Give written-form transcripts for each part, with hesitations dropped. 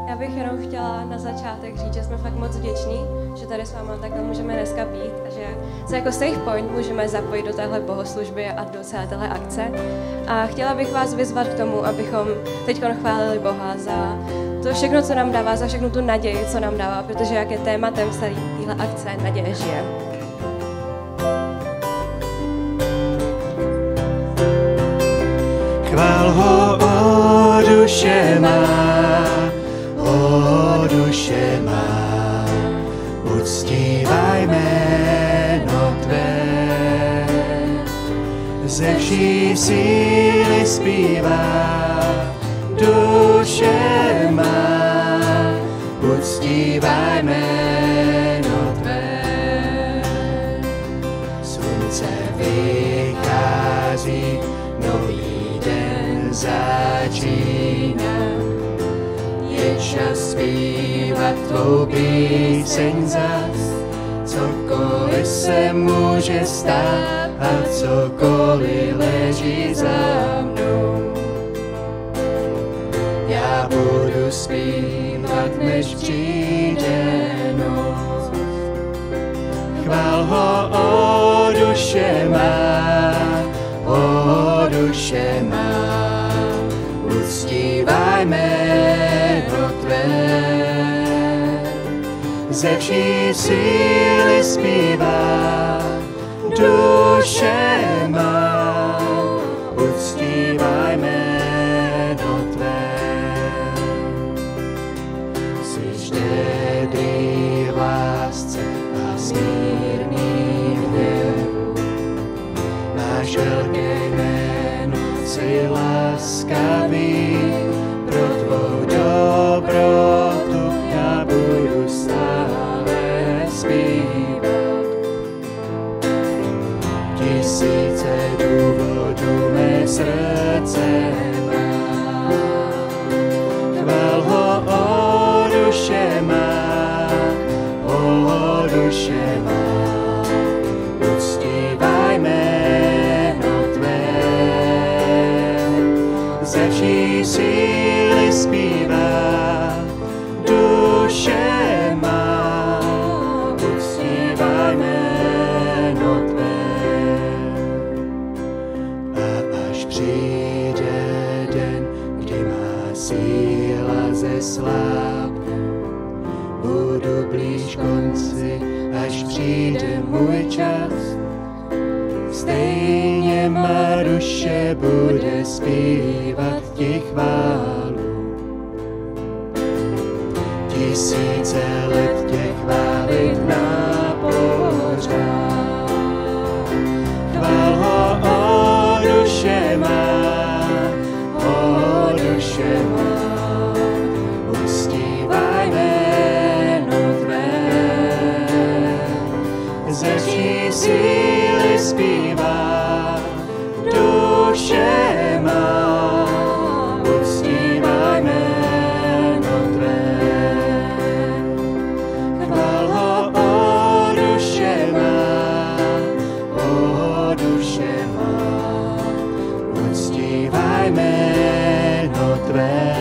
Já bych jenom chtěla na začátek říct, že jsme fakt moc vděční, že tady s váma takhle můžeme dneska být a že se jako Safe Point můžeme zapojit do téhle bohoslužby a do celé téhle akce. A chtěla bych vás vyzvat k tomu, abychom teď chválili Boha za to všechno, co nám dává, za všechnu tu naději, co nám dává, protože jak je tématem celé téhle akce, naděje žije. Chvál ho, o duše má, uctívaj jméno tvé. Ze vší síly zpívá, duše má, uctívaj jméno tvé. Slunce vychází, nový den začíná, je čas zpívat tvou píseň zas. Cokoliv se může stát a cokoliv leží za mnou, já budu zpívat, než přijde noc. Chvál ho, o duše má, uctívaj jméno tvé. Ze vší síly zpívá, duše má, uctívaj jméno tvé. Jsi štědrý v lásce a smírný v hněvu, máš velké jméno, jsi laskavý, pro tvou dobrotu já budu stále zpívat. Tisíce důvodů mé srdce má, chvál ho, o duše má, uctívaj jméno tvé. Ze vší síly zpívá, duše má, uctívaj jméno tvé. A až přijde den, kdy má síla zeslábne, budu blíž konci, až přijde můj čas. Stejně má duše bude zpívat ti chválu. Tisíce let tě chválit na pořád. Chvál ho, o duše má, uctívaj jméno tvé. Ze vší síly zpívá, duše má, uctívaj jméno tvé. Chvál ho, o duše má, uctívaj jméno tvé.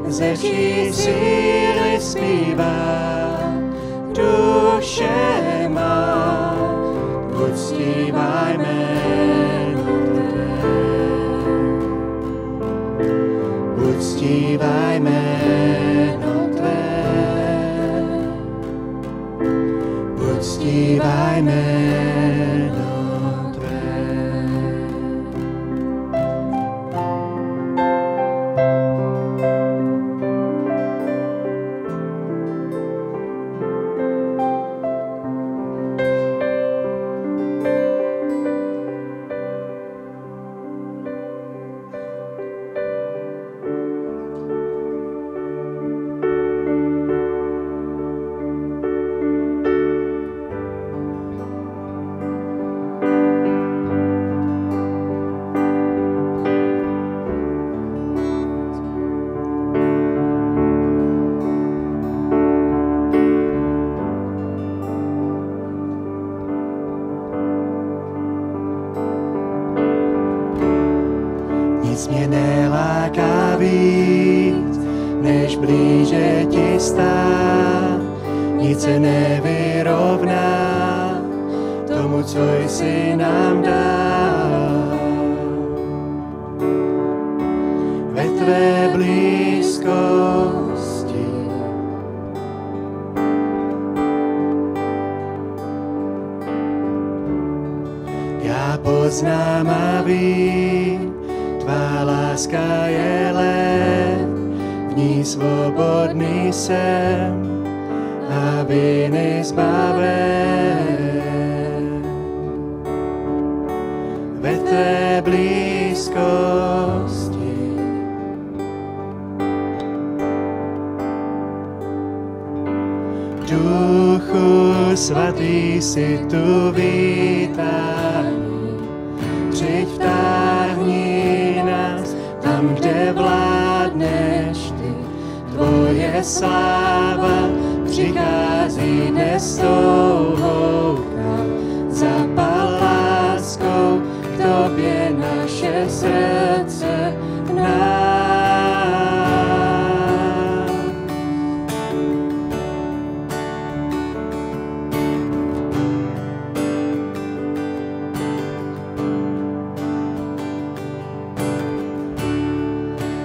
Ze vší síly zpívá, duše má, uctívaj jméno tvé. Uctívaj jméno tvé. Uctívaj jméno tvé. Nic mě neláká víc, než blíže ti stát. Nic se nevyrovná tomu, co jsi nám dal. Ve tvé blízkosti já poznám a vím, tvá láska je let, v ní svobodný jsem a viny zbaven. Ve tvé blízkosti Duchu svatý si tu vítaný, přijď vtáhni nás tam, kde vládneš ty. Tvoje sláva přichází dnes touhou k nám. Zapal láskou k tobě naše srdce v nás.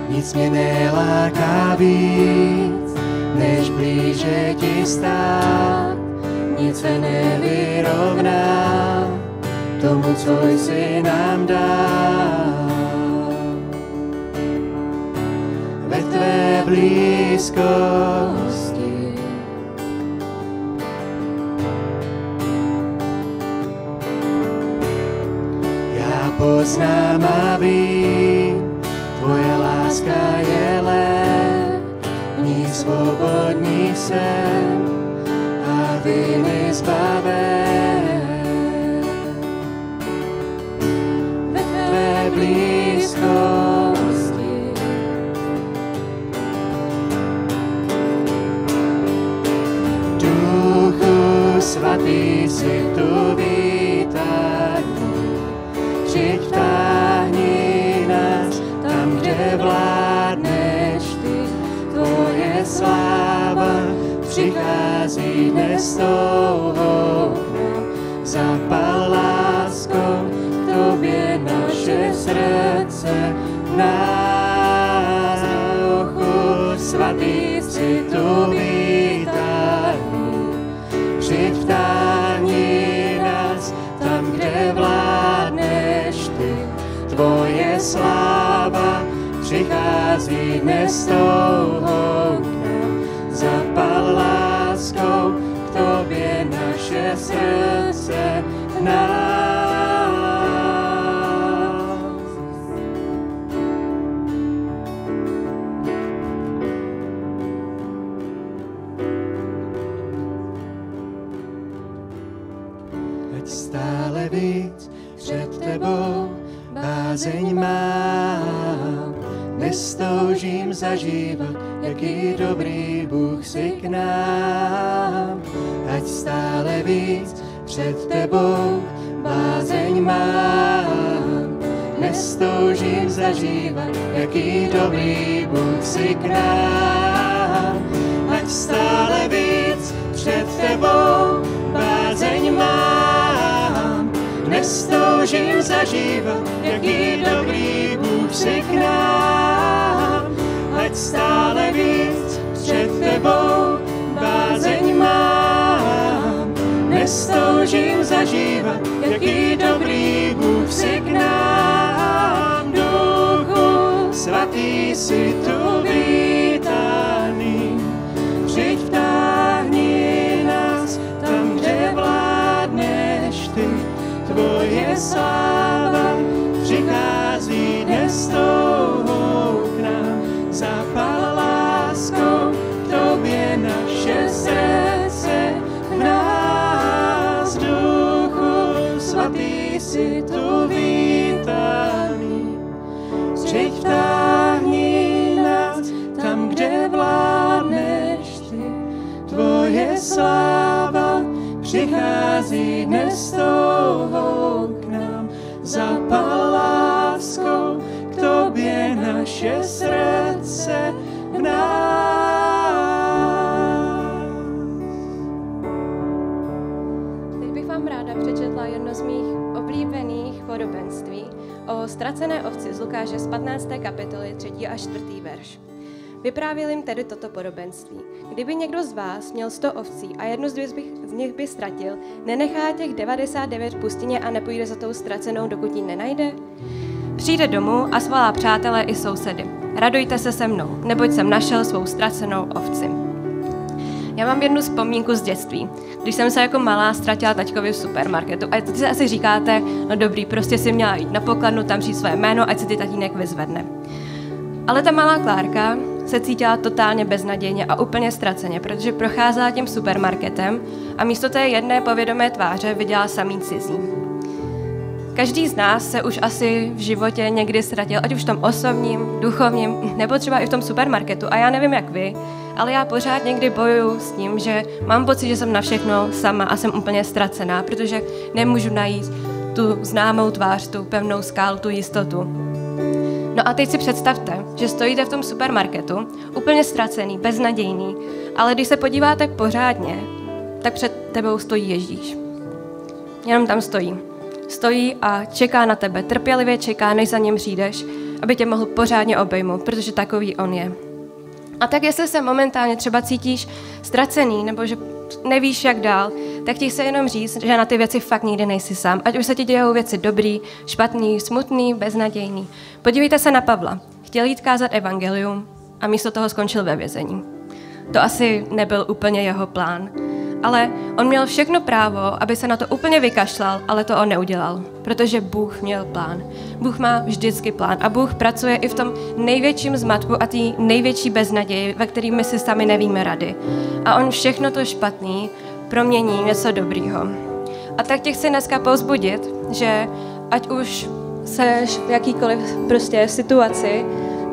Nic mě neláká víc, než blíže ti stát. Nic se nevyrovná tomu, co jsi nám dal. Ve tvé blízkosti já poznám a vím, tvoje láska je let, v ní svobodný jsem a viny zbaven. Ve tvé blízkosti Duchu svatý si tu vítaný, přijď vtáhni nás tam, kde vládneš ty. Tvoje sláva přichází dnes touhou k nám. Zapal láskou k tobě naše srdce v nás. Duchu svatý si tu vítaný, přijď vtáhni nás tam, kde vládneš ty. Tvoje sláva přichází dnes touhou k nám. Zapal láskou k tobě naše srdce v nás. Ať stále víc před tebou bázeň mám, nestoužím zažívat, jaký dobrý Bůh si k nám. Ať stále víc před tebou bázeň mám, nestoužím zažívat, jaký dobrý Bůh si k nám. Ať stále víc před tebou bázeň mám, nestoužím zažívat, jaký dobrý Bůh si k nám. Ať stále víc před tebou bázeň mám, nestoužím zažívat, jaký dobrý Bůh si k nám. Duchu svatý si tu vítaný, přijď vtáhni nás tam, kde vládneš ty. Tvoje sláva přichází dnes touhou k nám. Zapal láskou k tobě naše srdce v nás. Duchu svatý si tu vítaný, přijď vtáhni nás tam, kde vládneš ty. Tvoje sláva přichází dnes touhou k nám. Zapal láskou k tobě naše srdce v nás. o ztracené ovci z Lukáše z 15. kapitoly 3. až 4. verš. Vyprávěl jim tedy toto podobenství. Kdyby někdo z vás měl 100 ovcí a jednu z nich by ztratil, nenechá těch 99 v pustině a nepůjde za tou ztracenou, dokud ji nenajde? Přijde domů a svolá přátelé i sousedy. Radujte se se mnou, neboť jsem našel svou ztracenou ovci. Já mám jednu vzpomínku z dětství, když jsem se jako malá ztratila taťkovi v supermarketu. A teď si asi říkáte, no dobrý, prostě si měla jít na pokladnu, tam říct své jméno, ať si ty tatínek vyzvedne. Ale ta malá Klárka se cítila totálně beznadějně a úplně ztraceně, protože procházela tím supermarketem a místo té jedné povědomé tváře viděla samý cizí. Každý z nás se už asi v životě někdy ztratil, ať už v tom osobním, duchovním, nebo třeba i v tom supermarketu. A já nevím, jak vy, ale já pořád někdy bojuju s tím, že mám pocit, že jsem na všechno sama a jsem úplně ztracená, protože nemůžu najít tu známou tvář, tu pevnou skálu, tu jistotu. No a teď si představte, že stojíte v tom supermarketu, úplně ztracený, beznadějný, ale když se podíváte pořádně, tak před tebou stojí Ježíš. Jenom tam stojí. Stojí a čeká na tebe, trpělivě čeká, než za ním přijdeš, aby tě mohl pořádně obejmout, protože takový on je. A tak jestli se momentálně třeba cítíš ztracený, nebo že nevíš, jak dál, tak ti chci jenom říct, že na ty věci fakt nikdy nejsi sám. Ať už se ti dějou věci dobrý, špatný, smutný, beznadějný. Podívejte se na Pavla. Chtěl jít kázat evangelium a místo toho skončil ve vězení. To asi nebyl úplně jeho plán. Ale on měl všechno právo, aby se na to úplně vykašlal, ale to on neudělal, protože Bůh měl plán. Bůh má vždycky plán a Bůh pracuje i v tom největším zmatku a té největší beznaději, ve kterým my si sami nevíme rady. A on všechno to špatný promění něco dobrýho. A tak tě chci dneska povzbudit, že ať už seš v jakýkoliv prostě situaci,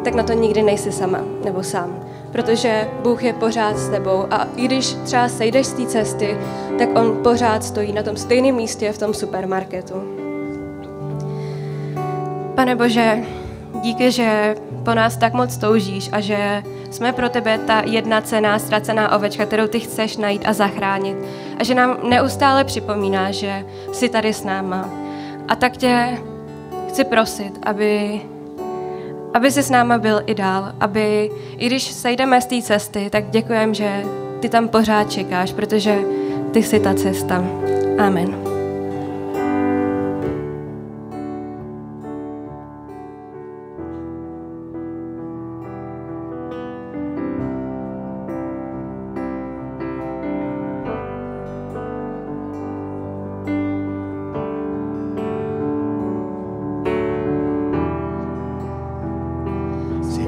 tak na to nikdy nejsi sama nebo sám. Protože Bůh je pořád s tebou a i když třeba sejdeš z té cesty, tak on pořád stojí na tom stejném místě v tom supermarketu. Pane Bože, díky, že po nás tak moc toužíš a že jsme pro tebe ta jedna cenná, ztracená ovečka, kterou ty chceš najít a zachránit. A že nám neustále připomínáš, že jsi tady s náma. A tak tě chci prosit, aby jsi s náma byl i dál, aby i když sejdeme z té cesty, tak děkujem, že ty tam pořád čekáš, protože ty jsi ta cesta. Amen.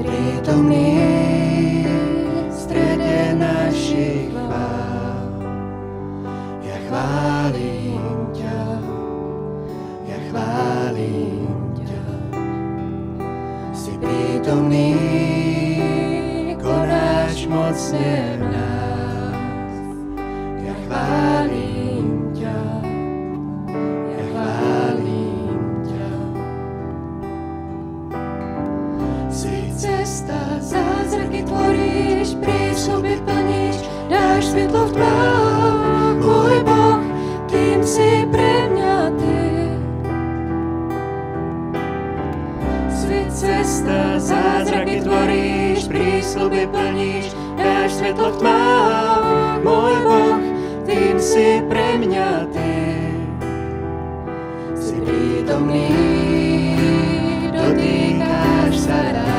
Prítomný v strede našich chvál. Ja chválim ťa, ja chválim ťa. Si prítomný, konáš mocne v nás. Ja chválim ťa, ja chválim ťa. Si cesta, zázraky tvoríš, prísľuby plníš, dáš svetlo v tmách. Môj Boh, tým si pre mňa ty. Si cesta, zázraky tvoríš, prísľuby plníš, dáš svetlo v tmách. Môj Boh, tým si pre mňa ty. Si prítomný, dotýkáš sa rád.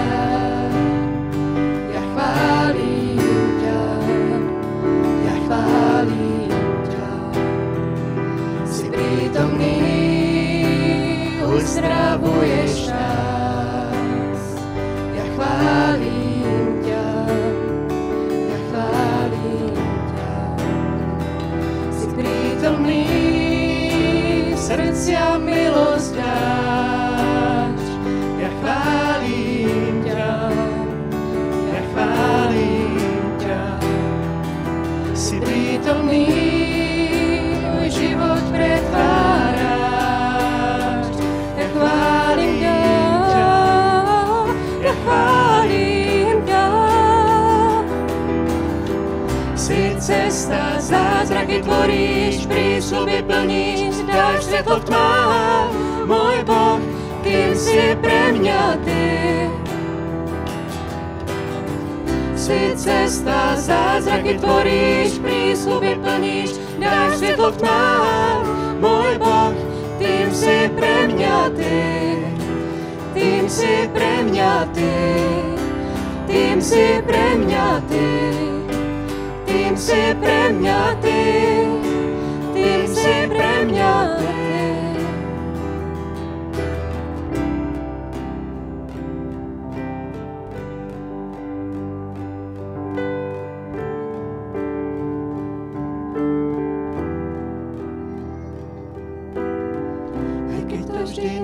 Uzdravuješ nás. Ja chválim ťa, ja chválim ťa. Si prítomný, srdcia milosť dáš. Ja chválim ťa, ja chválim ťa. Si prítomný, môj život pretváraš. Cesta, zázraky tvoríš, prísľuby plníš, dáš svetlo v tmách. Môj Boh, kým si pre mňa ty. Si cesta, zázraky tvoríš, prísľuby plníš, dáš svetlo v tmách, môj Boh, tým si pre mňa ty. Tým si pre mňa ty. Tým si pre mňa ty. Tým si pre mňa ty. Tým si pre mňa ty.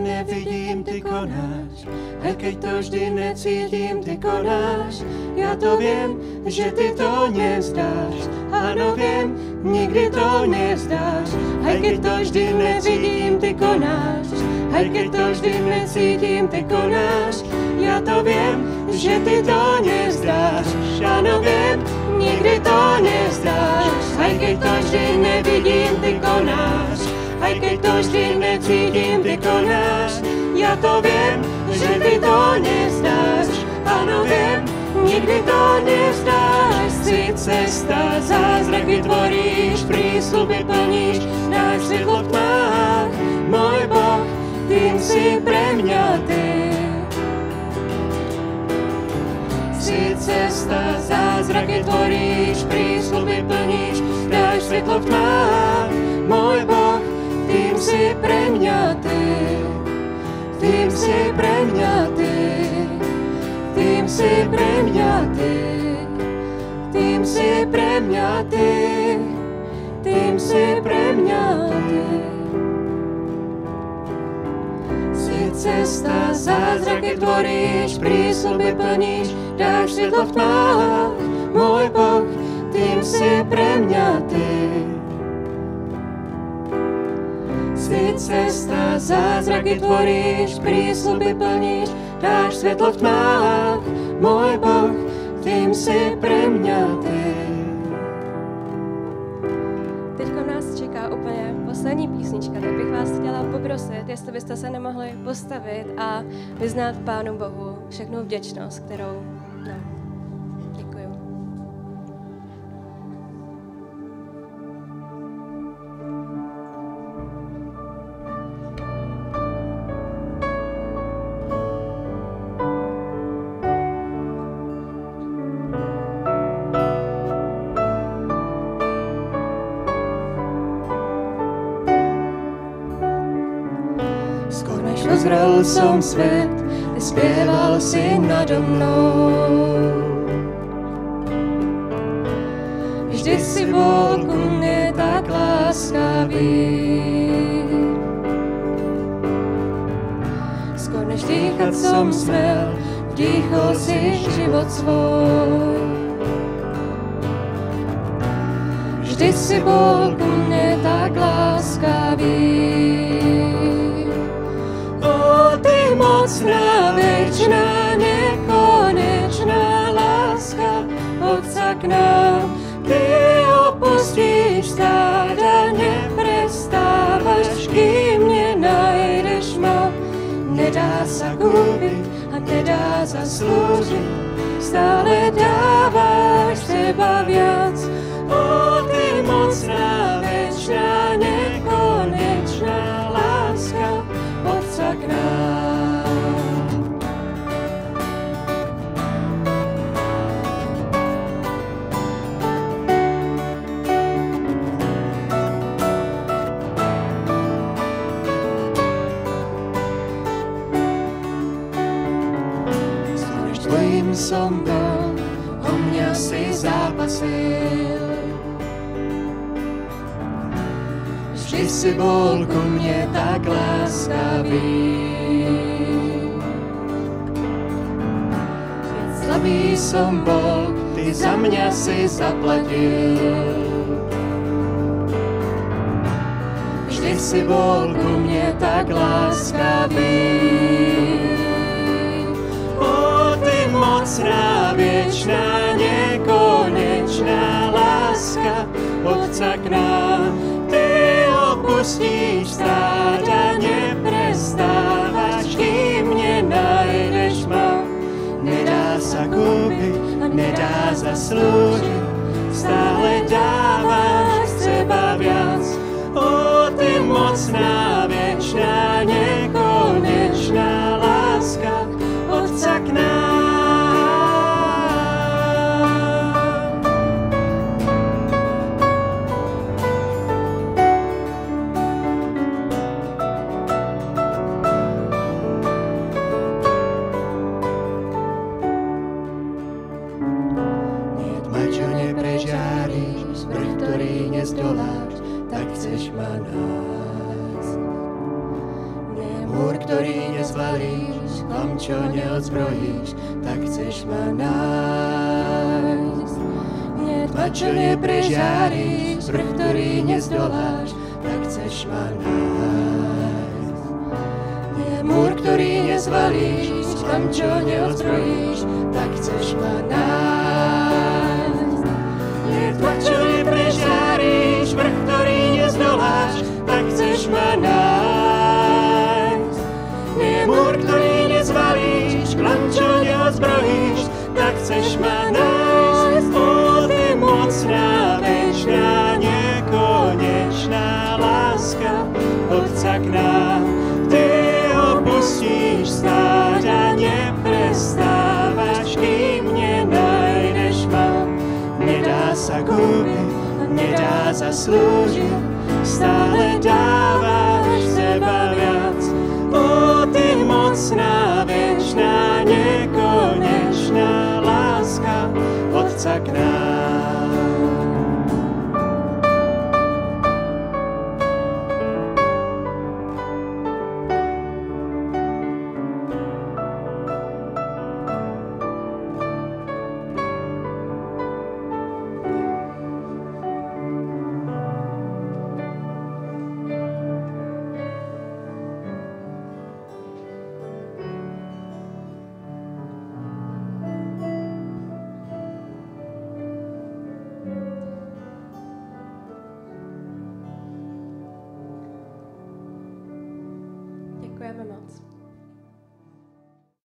Nevidím, ty konáš, aj keď to vždy necítim, ty konáš. Ja to viem, že ty to nevzdáš, áno viem, nikdy to nevzdáš. Aj keď to vždy nevidím, ty konáš, aj keď to vždy necítim, ty konáš. Ja to viem, že ty to nevzdáš, áno viem, nikdy to nevzdáš. Aj keď to vždy nevidím, ty konáš, aj keď to vždy necítim, ty konáš. Ja to viem, že ty to nevzdáš, áno viem, nikdy to nevzdáš. Si cesta, zázraky tvoríš, prísľuby plníš, dáš svetlo v tmách, môj Boh, tým si pre mňa ty. Si cesta, zázraky tvoríš, prísľuby plníš, dáš svetlo v tmách, môj Boh, tým si pre mňa ty. Tým si pre mňa ty. Tým si pre mňa ty. Tým si pre mňa ty. Tým si pre mňa ty. Si cesta, zázraky tvoríš, prísľuby plníš, dáš svetlo v tmách, môj Boh, tým si pre mňa ty. Si cesta, zázraky tvoríš, prísľuby plníš, dáš svetlo v tmách, môj Boh, tým si pre mňa ty. Teďko nás čeká úplně poslední písnička, tak bych vás chtěla poprosit, jestli byste se nemohli postavit a vyznát Pánu Bohu všechnu vděčnost, kterou nám. Děkuju. Uzrel som svet, ty spieval si nado mnou. Vždy si bol ku mne tak láskavý. Skôr než dýchať som smel, vdýchol si život svoj. Vždy si bol ku mne tak láskavý. Mocná, večná, nekonečná láska Otca k nám. Ty opustíš stáda, neprestávaš, kým nenajdeš ma. Nedá sa kúpiť a nedá zaslúžiť, stále dávaš seba viac. O, ty mocná, večná, nekonečná láska Otca k nám. Tvojím som bol, o mňa si zápasil. Vždy si bol ku mne tak láskavý. Keď slabý som bol, ty za mňa si zaplatil. Vždy si bol ku mne tak láskavý. Mocná, večná, nekonečná láska Otca k nám. Ty opustíš stáda, neprestávaš, nedá zaslúžiť, stále dávaš seba viac. O, ty mocná, večná, nekonečná láska Otca k nám. Nezdoláš, tak chceš ma nájsť. Nie múr, ktorý nezvalíš, klam, čo neodzbrojíš, tak chceš ma nájsť. Nie tma, čo neprežáriš, vrch, ktorý nezdoláš, tak chceš ma nájsť. Nie múr, ktorý nezvalíš, klam, čo neodzbrojíš, tak chceš ma nájsť. Nie tma, čo neprežáriš, vrch, ktorý nezdoláš, tak chceš ma nájsť. Nie múr, ktorý nezvalíš, klam, čo neodzbrojíš, tak chceš ma nájsť. O, ty mocná, večná, nekonečná láska Otca k nám. Ty opustíš stáť a neprestávaš, kým nenájdeš ma. Nedá sa kúpiť, nedá zaslúžiť, stále dávaš seba viac. O, ty mocná, večná, nekonečná láska Otca k nám. Děkujeme moc.